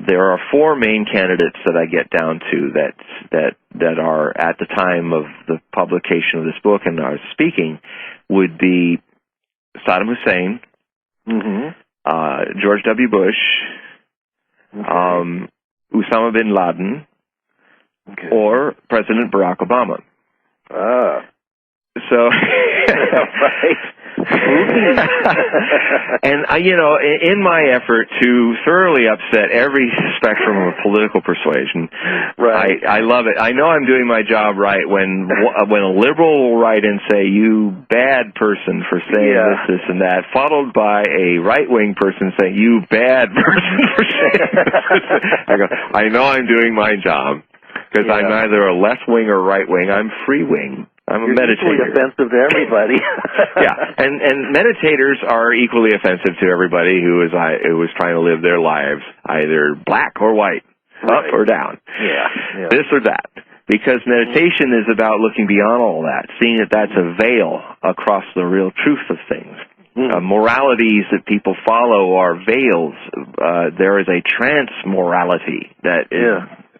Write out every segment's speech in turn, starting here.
There are four main candidates that I get down to that are at the time of the publication of this book and are speaking would be Saddam Hussein, George W. Bush, Osama bin Laden, or President Barack Obama. So, right. And in my effort to thoroughly upset every spectrum of political persuasion, right. I love it. I know I'm doing my job right when a liberal will write and say, "You bad person for saying this, and that," followed by a right-wing person saying, "You bad person for saying this." I go, I know I'm doing my job because I'm neither a left-wing or right-wing. I'm free-wing. I'm a meditator. You're offensive to everybody. Yeah, and meditators are equally offensive to everybody who is trying to live their lives either black or white, up or down, this or that. Because meditation is about looking beyond all that, seeing that that's a veil across the real truth of things. Moralities that people follow are veils. There is a trance morality that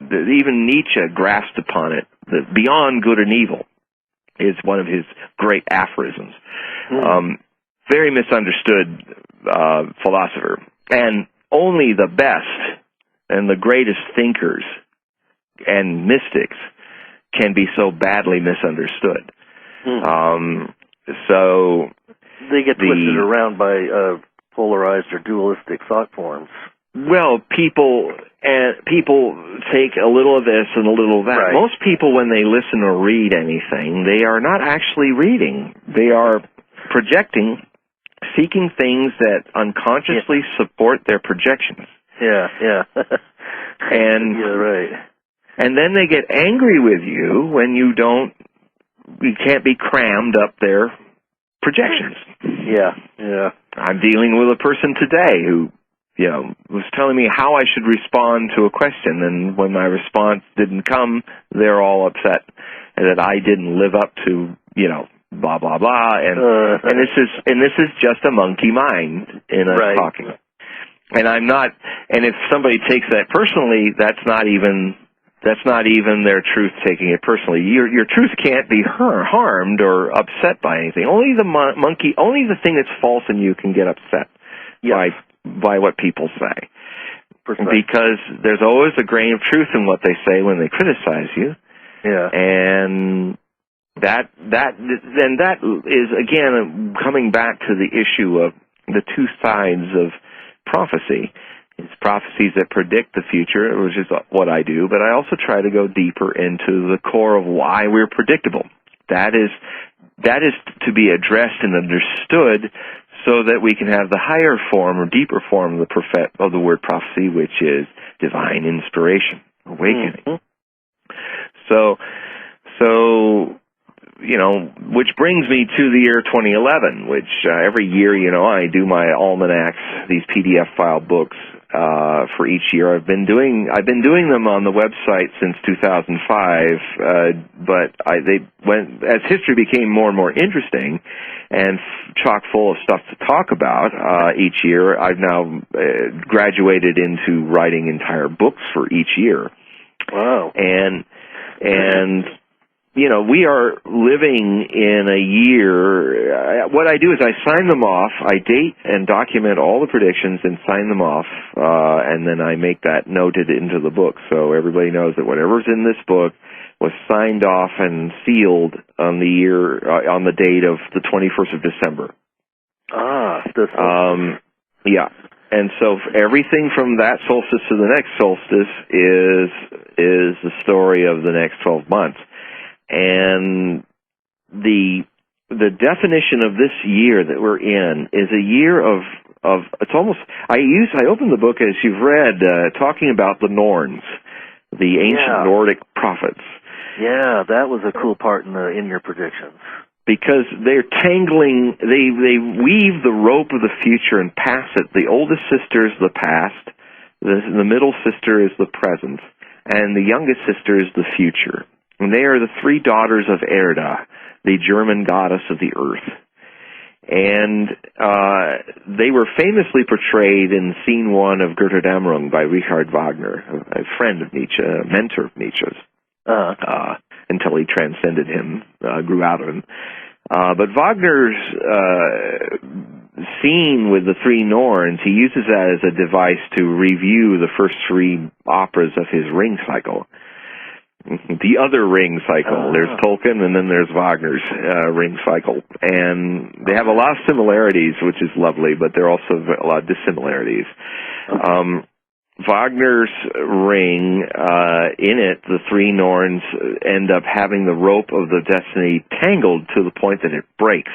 even Nietzsche grasped upon it, that beyond good and evil is one of his great aphorisms. Very misunderstood philosopher. And only the best and the greatest thinkers and mystics can be so badly misunderstood. So they get twisted around by polarized or dualistic thought forms. Well, people take a little of this and a little of that. Right. Most people, when they listen or read anything, they are not actually reading. They are projecting, seeking things that unconsciously support their projections. And and then they get angry with you when you can't be crammed up their projections. I'm dealing with a person today who was telling me how I should respond to a question, and when my response didn't come, they're all upset that I didn't live up to, blah blah blah, and this is just a monkey mind in us talking. And I'm not. And if somebody takes that personally, that's not even their truth taking it personally. Your truth can't be harmed or upset by anything. Only the thing that's false in you can get upset by what people say. Because there's always a grain of truth in what they say when they criticize you. And that is, again, coming back to the issue of the two sides of prophecy. It's prophecies that predict the future, which is what I do, but I also try to go deeper into the core of why we're predictable. That is to be addressed and understood so that we can have the higher form or deeper form of the word prophecy, which is divine inspiration, awakening. So, which brings me to the year 2011, which every year, I do my almanacs, these PDF file books for each year. I've been doing them on the website since 2005, but as history became more and more interesting and chock full of stuff to talk about each year, I've now graduated into writing entire books for each year. Wow. And we are living in a year. What I do is I sign them off. I date and document all the predictions and sign them off, and then I make that noted into the book so everybody knows that whatever's in this book was signed off and sealed on the date of the 21st of December. Yeah. And so everything from that solstice to the next solstice is the story of the next 12 months. And the definition of this year that we're in is a year of it's almost I open the book, as you've read, talking about the Norns, the ancient Nordic prophets. Yeah, that was a cool part in your predictions. Because they're tangling, they weave the rope of the future and pass it. The oldest sister is the past, the middle sister is the present, and the youngest sister is the future. And they are the three daughters of Erda, the German goddess of the earth. And they were famously portrayed in Scene 1 of Götterdämmerung by Richard Wagner, a friend of Nietzsche, a mentor of Nietzsche's, until he transcended him, grew out of him. But Wagner's scene with the three Norns, he uses that as a device to review the first three operas of his Ring cycle. The other Ring cycle. There's Tolkien, and then there's Wagner's Ring cycle. And they have a lot of similarities, which is lovely, but there are also a lot of dissimilarities. Wagner's Ring, in it, the three Norns end up having the rope of the destiny tangled to the point that it breaks,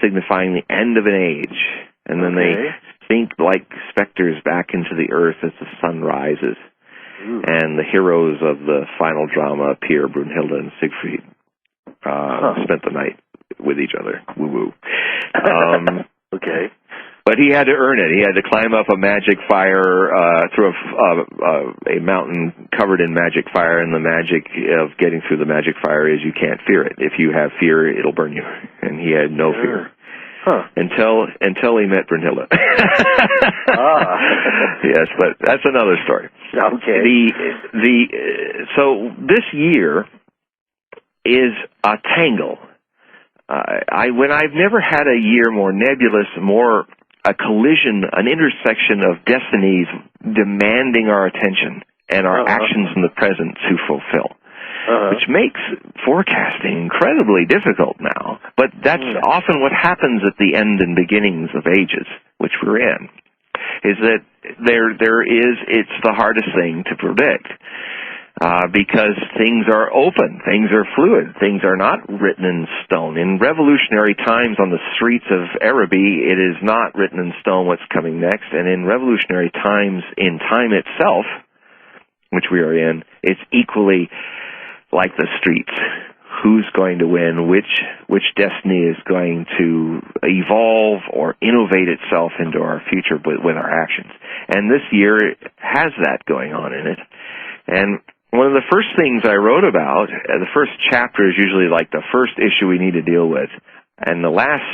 signifying the end of an age. And then they sink like specters back into the earth as the sun rises. And the heroes of the final drama appear, Brunhilde and Siegfried, spent the night with each other. Woo-woo. But he had to earn it. He had to climb up a magic fire, through a mountain covered in magic fire, and the magic of getting through the magic fire is you can't fear it. If you have fear, it'll burn you. And he had no fear. Until he met Brunhilde. Yes, but that's another story. So this year is a tangle. I've never had a year more nebulous, more a collision, an intersection of destinies demanding our attention and our actions in the present to fulfill. Which makes forecasting incredibly difficult now. But that's often what happens at the end and beginnings of ages, which we're in, is that it's the hardest thing to predict. Because things are open, things are fluid, things are not written in stone. In revolutionary times on the streets of Araby, it is not written in stone what's coming next. And in revolutionary times, in time itself, which we are in, it's equally like the streets. Who's going to win? Which destiny is going to evolve or innovate itself into our future with our actions? And this year has that going on in it. And one of the first things I wrote about, the first chapter is usually like the first issue we need to deal with. And the last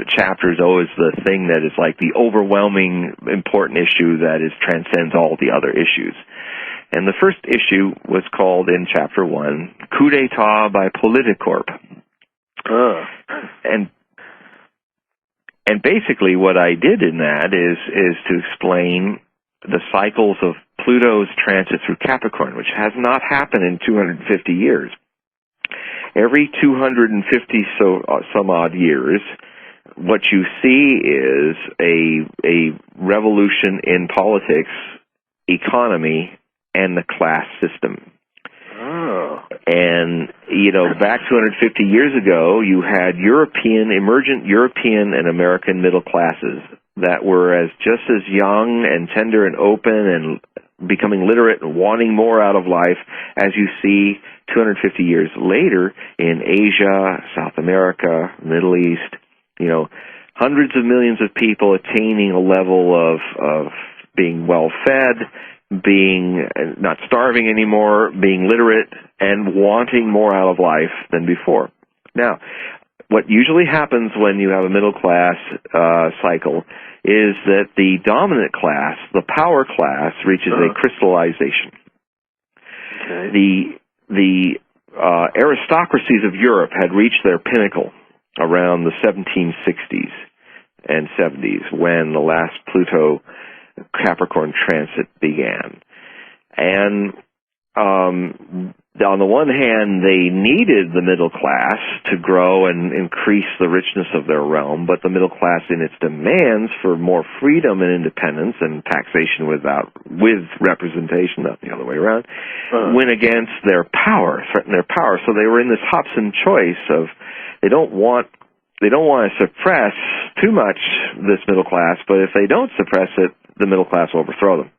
chapter is always the thing that is like the overwhelming important issue that transcends all the other issues. And the first issue was called, in Chapter 1, Coup d'etat by Politicorp. And basically what I did in that is to explain the cycles of Pluto's transit through Capricorn, which has not happened in 250 years. Every 250 some odd years, what you see is a revolution in politics, economy, and the class system. And, back 250 years ago, you had emergent European and American middle classes that were just as young and tender and open and becoming literate and wanting more out of life as you see 250 years later in Asia, South America, Middle East, hundreds of millions of people attaining a level of being well-fed, being not starving anymore, being literate, and wanting more out of life than before. Now, what usually happens when you have a middle class cycle is that the dominant class, the power class, reaches a crystallization. The aristocracies of Europe had reached their pinnacle around the 1760s and 70s when the last Pluto Capricorn transit began. And on the one hand, they needed the middle class to grow and increase the richness of their realm, but the middle class in its demands for more freedom and independence and taxation with representation, not the other way around, went against their power, threatened their power. So they were in this Hobson choice of they don't want to suppress too much this middle class, but if they don't suppress it, the middle class will overthrow them.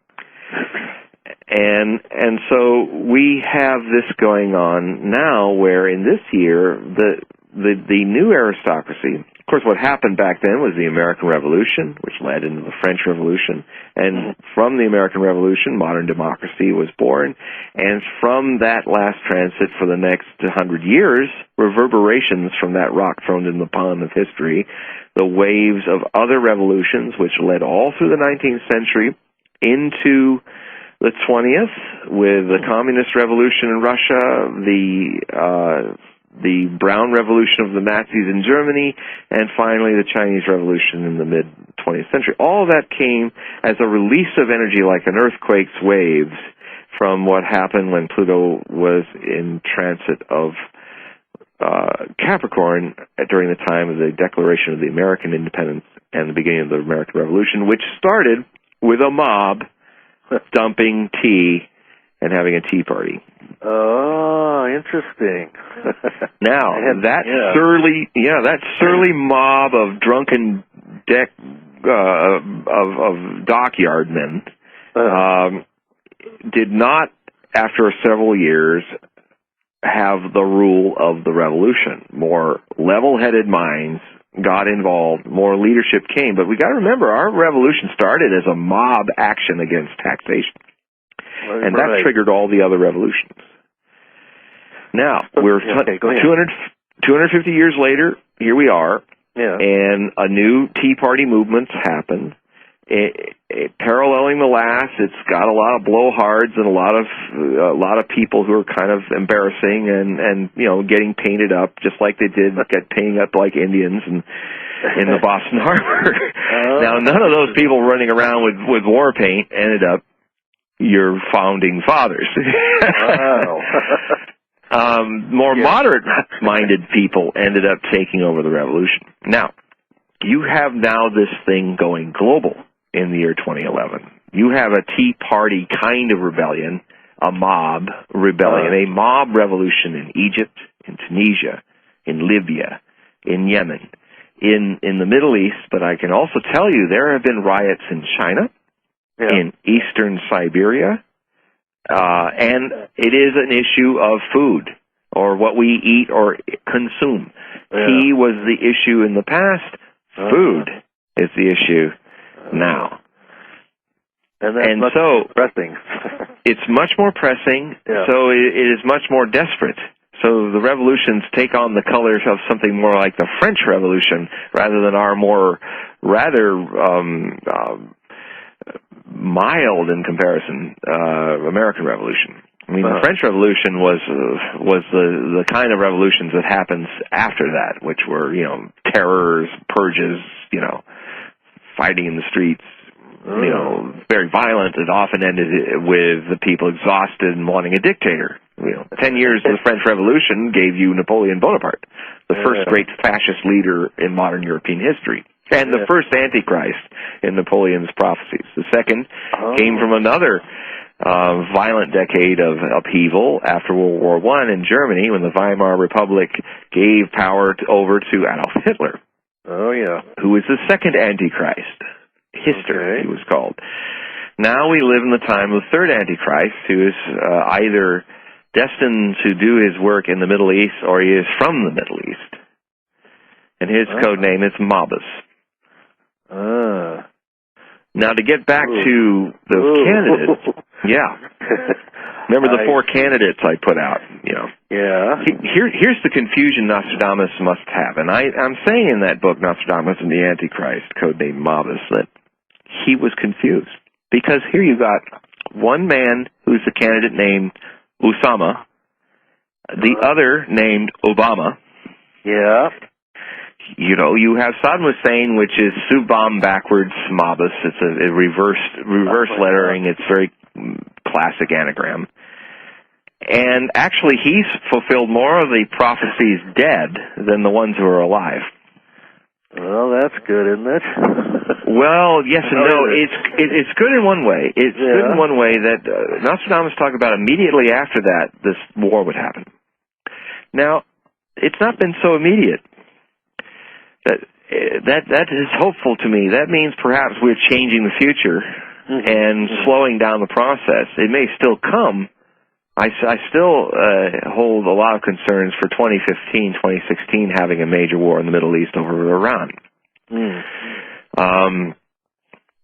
And so we have this going on now where in this year, the new aristocracy, course, what happened back then was the American Revolution, which led into the French Revolution. And from the American Revolution, modern democracy was born. And from that last transit for the next 100 years, reverberations from that rock thrown in the pond of history, the waves of other revolutions, which led all through the 19th century into the 20th, with the Communist Revolution in Russia, the Brown Revolution of the Nazis in Germany, and finally the Chinese Revolution in the mid-20th century. All that came as a release of energy like an earthquake's waves from what happened when Pluto was in transit of Capricorn during the time of the declaration of the American independence and the beginning of the American Revolution, which started with a mob dumping tea and having a tea party. Oh, interesting. Now, that surly mob of drunken of dockyard men did not, after several years, have the rule of the revolution. More level-headed minds got involved, more leadership came. But we got to remember, our revolution started as a mob action against taxation. And that triggered all the other revolutions. Now, we're 250 years later, here we are, and a new Tea Party movement's happened. Paralleling the last, it's got a lot of blowhards and a lot of people who are kind of embarrassing and getting painted up just like they did get painting up like Indians and in the Boston Harbor. Now, none of those people running around with war paint ended up your founding fathers. More moderate-minded people ended up taking over the revolution. Now, you have now this thing going global in the year 2011. You have a Tea Party kind of rebellion, a mob rebellion, a mob revolution in Egypt, in Tunisia, in Libya, in Yemen, in the Middle East. But I can also tell you there have been riots in China, in eastern Siberia, and it is an issue of food, or what we eat or consume. Tea was the issue in the past. Food is the issue now. And so pressing. It's much more pressing, so it is much more desperate. So the revolutions take on the colors of something more like the French Revolution rather than our rather mild in comparison American Revolution. I mean, the French Revolution was the kind of revolutions that happens after that, which were terrors, purges, fighting in the streets, very violent. It often ended with the people exhausted and wanting a dictator. 10 years of the French Revolution gave you Napoleon Bonaparte, the first great fascist leader in modern European history, and the first Antichrist in Napoleon's prophecies. The second came from another violent decade of upheaval after World War I in Germany, when the Weimar Republic gave power over to Adolf Hitler. Who was the second Antichrist. History, he was called. Now we live in the time of the third Antichrist, who is either destined to do his work in the Middle East or he is from the Middle East. And his code name is Mobus. Now, to get back to those candidates, remember the four candidates I put out, Here's the confusion Nostradamus must have. And I'm saying in that book, Nostradamus and the Antichrist, codename Mobus, that he was confused. Because here you got one man who's a candidate named Usama, the other named Obama. You have Saddam Hussein, which is Subham backwards Mobus. It's a reverse lettering. It's very classic anagram. And actually, he's fulfilled more of the prophecies dead than the ones who are alive. Well, that's good, isn't it? Well, yes and no. It's good in one way. It's good in one way that Nostradamus talked about immediately after that this war would happen. Now, it's not been so immediate. That is hopeful to me. That means perhaps we're changing the future and slowing down the process. It may still come, I still hold a lot of concerns for 2015, 2016 having a major war in the Middle East over Iran.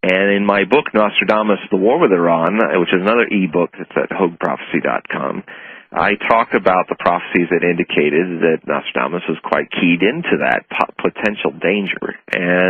And in my book, Nostradamus, The War with Iran, which is another ebook that's at HogueProphecy.com, I talk about the prophecies that indicated that Nostradamus was quite keyed into that potential danger. And